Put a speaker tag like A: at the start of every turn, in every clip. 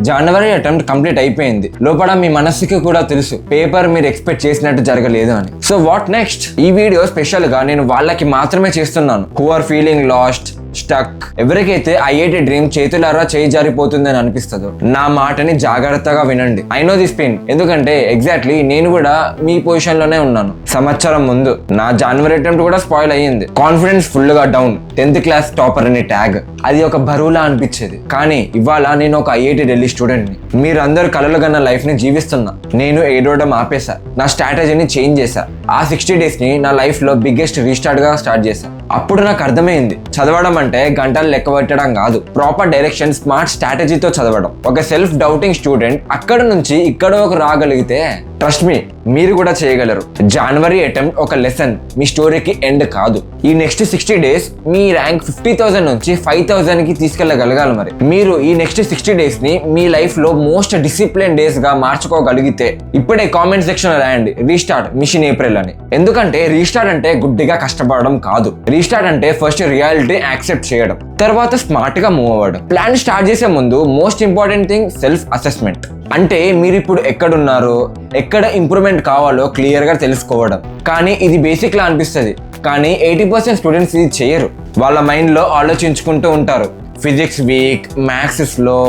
A: జనవరి attempt complete అయిపోయింది. లోపల మీ మనస్సుకి కూడా తెలుసు పేపర్ మీరు ఎక్స్పెక్ట్ చేసినట్టు జరగలేదు అని. So what next? ఈ వీడియో స్పెషల్ గా నేను వాళ్ళకి మాత్రమే చేస్తున్నాను who are feeling lost, stuck. ఎవరికైతే ఐఐటి డ్రీమ్ చేతులారా చేయి జారిపోతుందని అనిపిస్తుందో నా మాటని జాగ్రత్తగా వినండి. ఐ నో దిస్ పెయిన్, ఎందుకంటే ఎగ్జాక్ట్లీ నేను కూడా మీ పొజిషన్ లోనే ఉన్నాను. సంవత్సరం ముందు నా జనవరి అటెంప్ట్ కూడా స్పాయిల్ అయ్యింది. కాన్ఫిడెన్స్ ఫుల్ గా డౌన్. 10th క్లాస్ టాపర్ అనే ట్యాగ్ అది ఒక బరువులా అనిపించేది. కానీ ఇవాళ నేను ఒక ఐఐటి ఢిల్లీ స్టూడెంట్ ని. మీరందరూ కలలు కన్న లైఫ్ ని జీవిస్తున్నా. నేను ఏడవడం ఆపేశా. నా స్ట్రాటజీని చేంజ్ చేశా. ఆ 60 days ని నా లైఫ్ లో బిగ్గెస్ట్ రీస్టార్ట్ గా స్టార్ట్ చేశా. అప్పుడు నాకు అర్థమైంది, చదవడం అంటే గంటలు లెక్క పెట్టడం కాదు, ప్రాపర్ డైరెక్షన్, స్మార్ట్ స్ట్రాటజీతో చదవడం. ఒక సెల్ఫ్ డౌటింగ్ స్టూడెంట్ అక్కడ నుంచి ఇక్కడ ఒక రాగలిగితే ట్రస్ట్ మీ, మీరు కూడా చేయగలరు. జనవరి అటెంప్ట్ ఒక లెసన్, మీ స్టోరీకి ఎండ్ కాదు. ఈ నెక్స్ట్ 60 days మీ ర్యాంక్ 50,000 నుంచి 5,000 కి తీసుకెళ్లగలగాలి. మరి మీరు ఈ నెక్స్ట్ 60 days ని మీ లైఫ్ లో మోస్ట్ డిసిప్లిన్ డేస్ గా మార్చుకోగలిగితే ఇప్పుడే కామెంట్ సెక్షన్ లో రాయండి రీస్టార్ట్ మిషన్ ఏప్రిల్ అని. ఎందుకంటే రీస్టార్ట్ అంటే గుడ్డిగా కష్టపడడం కాదు. రీస్టార్ట్ అంటే ఫస్ట్ రియాలిటీ యాక్సెప్ట్ చేయడం, తర్వాత స్మార్ట్ గా మూవ్ అవ్వడం. ప్లాన్ స్టార్ట్ చేసే ముందు most important thing self assessment. అంటే మీరు ఇప్పుడు ఎక్కడున్నారో, ఎక్కడ ఇంప్రూవ్మెంట్ కావాలో క్లియర్ గా తెలుసుకోవడం. కానీ ఇది బేసిక్ లా అనిపిస్తుంది, కానీ 80% స్టూడెంట్స్ ఇది చేయరు. వాళ్ళ మైండ్ లో ఆలోచించుకుంటూ ఉంటారు, ఫిజిక్స్ వీక్, మ్యాథ్స్ స్లో,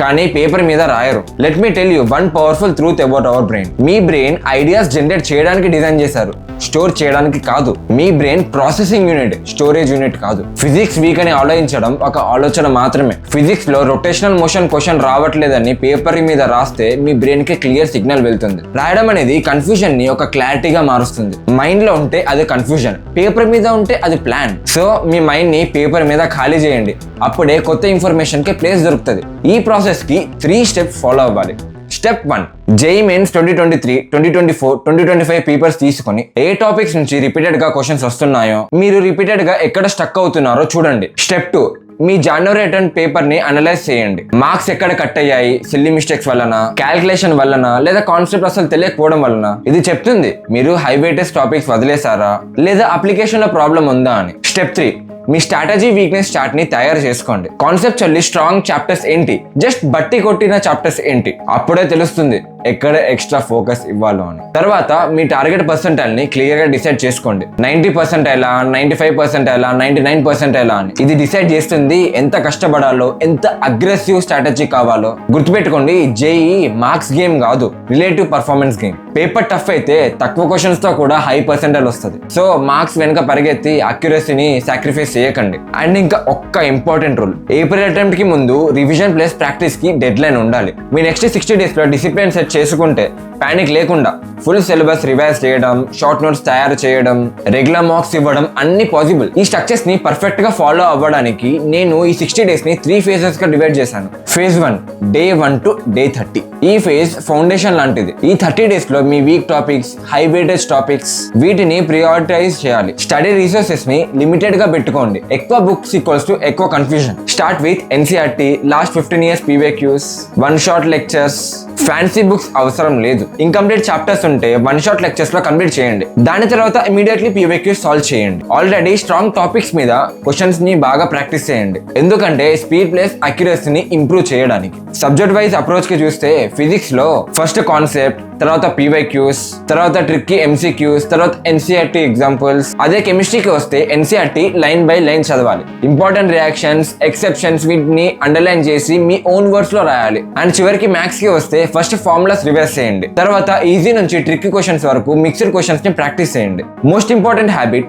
A: కానీ పేపర్ మీద రాయరు. Let me tell you one powerful truth about our brain. మీ బ్రెయిన్ ఐడియాస్ జనరేట్ చేయడానికి డిజైన్ చేశారు, స్టోర్ చేయడానికి కాదు. మీ brain processing unit, storage unit కాదు. ఫిజిక్స్ వీక్ అని ఆలోచించడం ఒక ఆలోచన మాత్రమే. ఫిజిక్స్ లో రొటేషనల్ మోషన్ క్వశ్చన్ రావట్లేదని పేపర్ మీద రాస్తే మీ బ్రెయిన్ కి క్లియర్ సిగ్నల్ వెళ్తుంది. రాయడం అనేది కన్ఫ్యూజన్ ని ఒక క్లారిటీగా మారుస్తుంది. మైండ్ లో ఉంటే అది కన్ఫ్యూజన్, పేపర్ మీద ఉంటే అది ప్లాన్. సో మీ మైండ్ ని పేపర్ మీద ఖాళీ చేయండి, అప్పుడే కొత్త ఇన్ఫర్మేషన్ కి ప్లేస్ దొరుకుతుంది. ఈ ప్రాసెస్ కి 3 steps ఫాలో అవ్వాలి. స్టెప్ 1, JEE Mains 2023, 2024, 2025 పేపర్స్ తీసుకొని ఏ టాపిక్స్ నుంచి రిపీటెడ్ గా క్వశ్చన్స్ వస్తున్నాయో, మీరు రిపీటెడ్ గా ఎక్కడ స్టక్ అవుతున్నారో చూడండి. స్టెప్ 2, మీ జనవరి అటెంప్ట్ పేపర్ ని అనలైజ్ చేయండి. మార్క్స్ ఎక్కడ కట్ అయ్యాయి, సిల్లీ మిస్టేక్స్ వలన, క్యాల్కులేషన్ వలన, లేదా కాన్సెప్ట్ అసలు తెలియకపోవడం వలన. ఇది చెప్తుంది మీరు హై వెయిటేజ్ టాపిక్స్ వదిలేసారా, లేదా అప్లికేషన్ లో ప్రాబ్లం ఉందా అని. స్టెప్ 3, మీ స్ట్రాటజీ వీక్నెస్ చార్ట్ ని తయారు చేసుకోండి. కాన్సెప్చువల్లీ స్ట్రాంగ్ చాప్టర్స్ ఏంటి, జస్ట్ బట్టి కొట్టిన చాప్టర్స్ ఏంటి, అప్పుడే తెలుస్తుంది ఎక్కడ ఎక్స్ట్రా ఫోకస్ ఇవ్వాలో అని. తర్వాత మీ టార్గెట్ పర్సెంటైల్ ని క్లియర్ గా డిసైడ్ చేసుకోండి. 90% ఎలా, 95% ఎలా, 99% ఎలా అని. ఇది డిసైడ్ చేస్తుంది ఎంత కష్టపడాలో, ఎంత అగ్రెసివ్ స్ట్రాటజీ కావాలో. గుర్తుపెట్టుకోండి, JEE మార్క్స్ గేమ్ కాదు, relative performance game. Paper tough అయితే తక్కువ క్వశ్చన్స్ తో కూడా హై పర్సెంటైల్ వస్తుంది. సో మార్క్స్ వెనుక పరిగెత్తి అక్యురసీని సాక్రిఫైస్ చేయకండి. అండ్ ఇంకా ఒక్క ఇంపార్టెంట్ రూల్, ఏప్రిల్ అటెంప్ట్ కి ముందు రివిజన్ ప్లస్ ప్రాక్టీస్ కి డెడ్ లైన్ ఉండాలి. మీ నెక్స్ట్ 60 days లో డిసిప్లిన్ సెట్ చేసుకుంటే పానిక్ లేకుండా ఫుల్ సిలబస్ రివైజ్ చేయడం, షార్ట్ నోట్స్ తయారు చేయడం, రెగ్యులర్ మార్క్స్ ఇవ్వడం అన్ని పాసిబుల్. ఈ స్ట్రక్చర్స్ ని పర్ఫెక్ట్ గా ఫాలో అవ్వడానికి నేను ఈ 60 days ని 3 phases గా డివైడ్ చేశాను. Phase 1, Day 1 to Day 30. ఈ ఫేజ్ ఫౌండేషన్ లాంటిది. ఈ 30 days లో మీ weak topics, high weightage topics, వీటిని ప్రియారిటైజ్ చేయాలి. స్టడీ రిసోర్సెస్ ని లిమిటెడ్ గా పెట్టుకోండి. ఎక్కువ బుక్స్ ఈక్వల్స్ టు ఎక్కువ confusion. Start with NCERT, last 15 years PYQs, one shot lectures. Fancy books అవసరం లేదు. ఇన్కంప్లీట్ చాప్టర్స్ ఉంటే వన్ షాట్ లెక్చర్స్ లో కంప్లీట్ చేయండి. దాని తర్వాత ఇమీడియట్లీ PYQs సాల్వ్ చేయండి. ఆల్రెడీ స్ట్రాంగ్ టాపిక్స్ మీద క్వశ్చన్స్ ని బాగా ప్రాక్టీస్ చేయండి, ఎందుకంటే స్పీడ్ ప్లస్ అక్యురసీని ఇంప్రూవ్ చేయడానికి. సబ్జెక్ట్ వైజ్ అప్రోచ్ కి చూస్తే ఫిజిక్స్ లో ఫస్ట్ కాన్సెప్ట్, తర్వాత PYQs, తర్వాత ట్రిక్కీ MCQs, తర్వాత NCERT ఎగ్జాంపుల్స్. అదే కెమిస్ట్రీకి వస్తే NCERT లైన్ బై లైన్ చదవాలి. ఇంపార్టెంట్ రియాక్షన్స్, ఎక్సెప్షన్స్ వీటిని అండర్లైన్ చేసి మీ ఓన్ వర్డ్స్ లో రాయాలి. అండ్ చివరికి మ్యాథ్స్ కి వస్తే ఫస్ట్ ఫార్ములాస్ రివైజ్ చేయండి. తర్వాత ఈజీ నుంచి ట్రిక్కీ క్వశ్చన్స్ వరకు మిక్స్డ్ క్వశ్చన్స్ ని ప్రాక్టీస్ చేయండి. మోస్ట్ ఇంపార్టెంట్ హ్యాబిట్,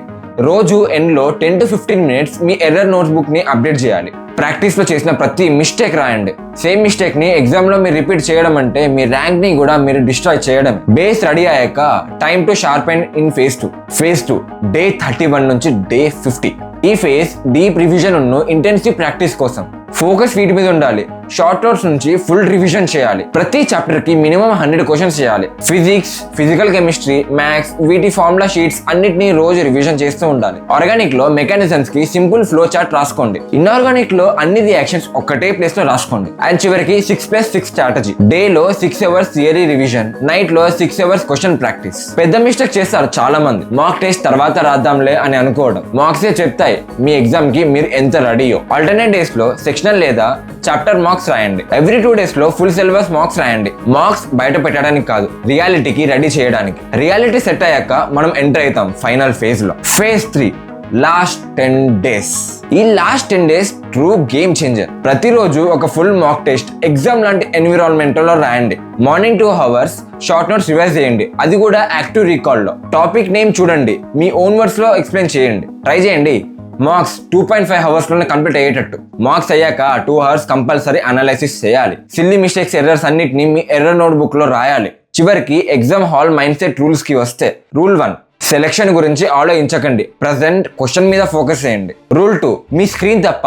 A: రోజు ఎండ్ లో 10 to 15 minutes me error notes book ని అప్డేట్ చేయాలి. ప్రాక్టీస్ లో చేసిన ప్రతి మిస్టేక్ రాయండి. సేమ్ మిస్టేక్ ని ఎగ్జామ్ లో మీరు రిపీట్ చేయడం అంటే మీ ర్యాంక్ ని కూడా మీరు డిస్ట్రాయ్ చేయడం. బేస్ రెడీ అయ్యాక time to sharpen in phase 2. Phase 2, Day 31 నుంచి Day 50. ఈ ఫేజ్ డీప్ రివిజన్ ఉన్న ఇంటెన్సివ్ ప్రాక్టీస్ కోసం. ఫోకస్ వీటి మీద ఉండాలి. షార్ట్ నోట్స్ నుంచి ఫుల్ రివిజన్ చేయాలి. ప్రతి చాప్టర్ కి మినిమం 100 క్వశ్చన్స్ చేయాలి. ఫిజిక్స్, ఫిజికల్ కెమిస్ట్రీ, మ్యాథ్స్ వీటి ఫార్ములా షీట్స్ అన్నిటిని రోజు రివిజన్ చేస్తూ ఉండాలి. ఆర్గానిక్ లో మెకానిజమ్స్ కి సింపుల్ ఫ్లో చార్ట్ రాసుకోండి. ఇన్ఆర్గానిక్ లో అన్ని రియాక్షన్స్ ఒక్కటే ప్లేస్ లో రాసుకోండి. అండ్ చివరికి 6+6 స్ట్రాటజీ. డే లో 6 hours థియరీ రివిజన్, నైట్ లో 6 hours క్వశ్చన్ ప్రాక్టీస్. పెద్ద మిస్టేక్ చేస్తారు చాలా మంది, మార్క్ టెస్ట్ తర్వాత రాద్దాంలే అని అనుకోవడం. మార్క్సే చెప్తాయి మీ ఎగ్జామ్ కి మీరు ఎంత రెడీయో. ఆల్టర్నేట్ డేస్ లో సెక్షనల్ లేదా చాప్టర్ మార్క్స్ మార్క్స్ రాయండి. ఎవ్రీ 2 days లో ఫుల్ సిలబస్ మార్క్స్ రాయండి. మార్క్స్ బయట పెట్టడానికి కాదు, రియాలిటీకి రెడీ చేయడానికి. రియాలిటీ సెట్ అయ్యాక మనం ఎంటర్ అవుతాం ఫైనల్ ఫేజ్ లో. Phase 3 last 10 days. ఈ last 10 days true game changer. ప్రతిరోజు ఒక ఫుల్ మాక్ టెస్ట్ ఎగ్జామ్ లాంటి ఎన్విరాన్మెంట్ లో రాయండి. Morning 2 hours short notes revise చేయండి, అది కూడా యాక్టివ్ రీకాల్ లో. టాపిక్ నేమ్ చూడండి, మీ ఓన్ వర్డ్స్ లో ఎక్స్ప్లెయిన్ చేయండి. ట్రై చేయండి. మార్క్స్ 2.5 hours లోనే కంప్లీట్ అయ్యేటట్టు. మార్క్స్ అయ్యాక 2 hours కంపల్సరీ అనాలైసిస్ చేయాలి. సిల్లీ మిస్టేక్స్, ఎర్రర్స్ అన్నిటిని మీ ఎర్రర్ నోట్బుక్ లో రాయాలి. చివరికి exam hall mind set rules కి వస్తే, రూల్ 1 సెలెక్షన్ గురించి ఆలోచించకండి, ప్రజెంట్ క్వశ్చన్ మీద ఫోకస్ చేయండి. రూల్ 2 మీ స్క్రీన్ తప్ప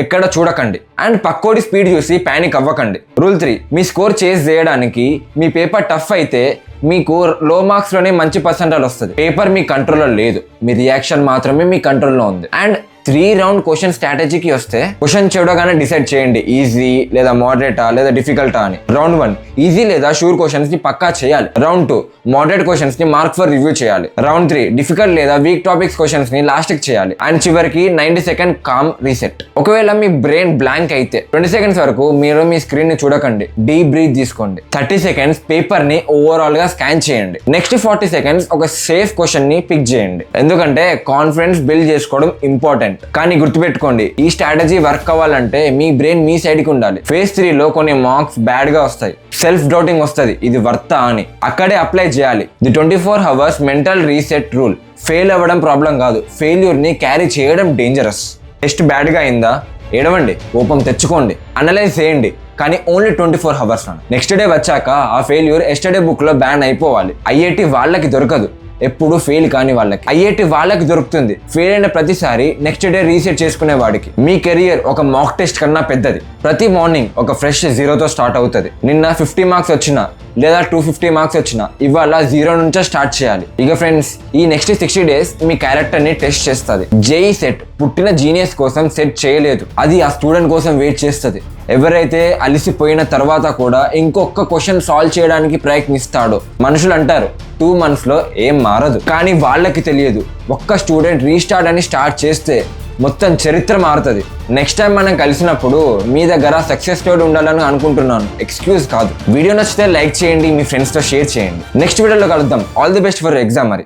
A: ఎక్కడ చూడకండి అండ్ పక్కోడి స్పీడ్ చూసి పానిక్ అవ్వకండి. రూల్ 3 మీ స్కోర్ చేజ్ చేయడానికి మీ పేపర్ టఫ్ అయితే మీకు లో మార్క్స్ లోనే మంచి పర్సెంటేజ్ వస్తుంది. పేపర్ మీ కంట్రోల్లో లేదు, మీ రియాక్షన్ మాత్రమే మీ కంట్రోల్లో ఉంది. అండ్ 3 round క్వశ్చన్ స్ట్రాటజీకి వస్తే, క్వశ్చన్ చూడగానే డిసైడ్ చేయండి ఈజీ లేదా మోడరేటా లేదా డిఫికల్టా అని. రౌండ్ 1 ఈజీ లేదా షూర్ క్వశ్చన్స్ ని పక్కా చేయాలి. రౌండ్ 2 మోడరేట్ క్వశ్చన్స్ ని మార్క్ ఫర్ రివ్యూ చేయాలి. రౌండ్ 3 డిఫికల్ట్ లేదా వీక్ టాపిక్స్ క్వశ్చన్స్ ని లాస్ట్ కి చేయాలి. అండ్ చివరికి 90 సెకండ్ కామ్ రీసెట్. ఒకవేళ మీ బ్రెయిన్ బ్లాంక్ అయితే 20 seconds వరకు మీరు మీ స్క్రీన్ ని చూడకండి, డీప్ బ్రీత్ తీసుకోండి. 30 seconds పేపర్ ని ఓవరాల్ గా స్కాన్ చేయండి. నెక్స్ట్ 40 seconds ఒక సేఫ్ క్వశ్చన్ ని పిక్ చేయండి, ఎందుకంటే కాన్ఫిడెన్స్ బిల్డ్ చేసుకోవడం ఇంపార్టెంట్. కానీ గుర్తుపెట్టుకోండి, ఈ స్ట్రాటజీ వర్క్ అవ్వాలంటే మీ బ్రెయిన్ మీ సైడ్ కి ఉండాలి. ఫేజ్ 3 లో కొన్ని మార్క్స్ బ్యాడ్ గా వస్తాయి, సెల్ఫ్ డౌటింగ్ వస్తుంది, ఇది వర్తా అని. అక్కడే అప్లై చేయాలి the 24 hours mental reset rule. Fail అవ్వడం ప్రాబ్లం కాదు, ఫెయిల్యూర్ ని క్యారీ చేయడం డేంజరస్. టెస్ట్ బ్యాడ్ గా అయిందా, ఏడవండి, కోపం తెచ్చుకోండి, అనలైజ్ చేయండి, కానీ ఓన్లీ 24 hours. నెక్స్ట్ డే వచ్చాక ఆ ఫెయిల్యూర్ ఎస్టర్డే బుక్ లో బ్యాన్ అయిపోవాలి. ఐఐటి వాళ్ళకి దొరకదు, ఎప్పుడు ఫెయిల్ కాని వాళ్ళకి. ఐఐటి వాళ్ళకి దొరుకుతుంది, ఫెయిల్ అయిన ప్రతిసారి నెక్స్ట్ డే రీసెట్ చేసుకునే వాడికి. మీ కెరియర్ ఒక మాక్ టెస్ట్ కన్నా పెద్దది. ప్రతి మార్నింగ్ ఒక ఫ్రెష్ 0తో స్టార్ట్ అవుతుంది. నిన్న 50 marks వచ్చినా లేదా 250 marks వచ్చినా ఇవాళ 0 నుంచే స్టార్ట్ చేయాలి. ఇక ఫ్రెండ్స్, ఈ నెక్స్ట్ 60 days మీ క్యారెక్టర్ ని టెస్ట్ చేస్తుంది. జేఈ సెట్ పుట్టిన జీనియస్ కోసం సెట్ చేయలేదు, అది ఆ స్టూడెంట్ కోసం వెయిట్ చేస్తుంది. ఎవరైతే అలిసిపోయిన తర్వాత కూడా ఇంకొక క్వశ్చన్ సాల్వ్ చేయడానికి ప్రయత్నిస్తాడో. మనుషులు అంటారు 2 months లో ఏం మారదు, కానీ వాళ్ళకి తెలియదు ఒక్క స్టూడెంట్ రీస్టార్ట్ అని స్టార్ట్ చేస్తే మొత్తం చరిత్ర మారుతుంది. నెక్స్ట్ టైం మనం కలిసినప్పుడు మీ దగ్గర సక్సెస్ స్టోరీ ఉండాలని అనుకుంటున్నాను, ఎక్స్క్యూజ్ కాదు. వీడియో నచ్చితే లైక్ చేయండి, మీ ఫ్రెండ్స్తో షేర్ చేయండి. నెక్స్ట్ వీడియోలో కలుద్దాం. All the best for exam మరి.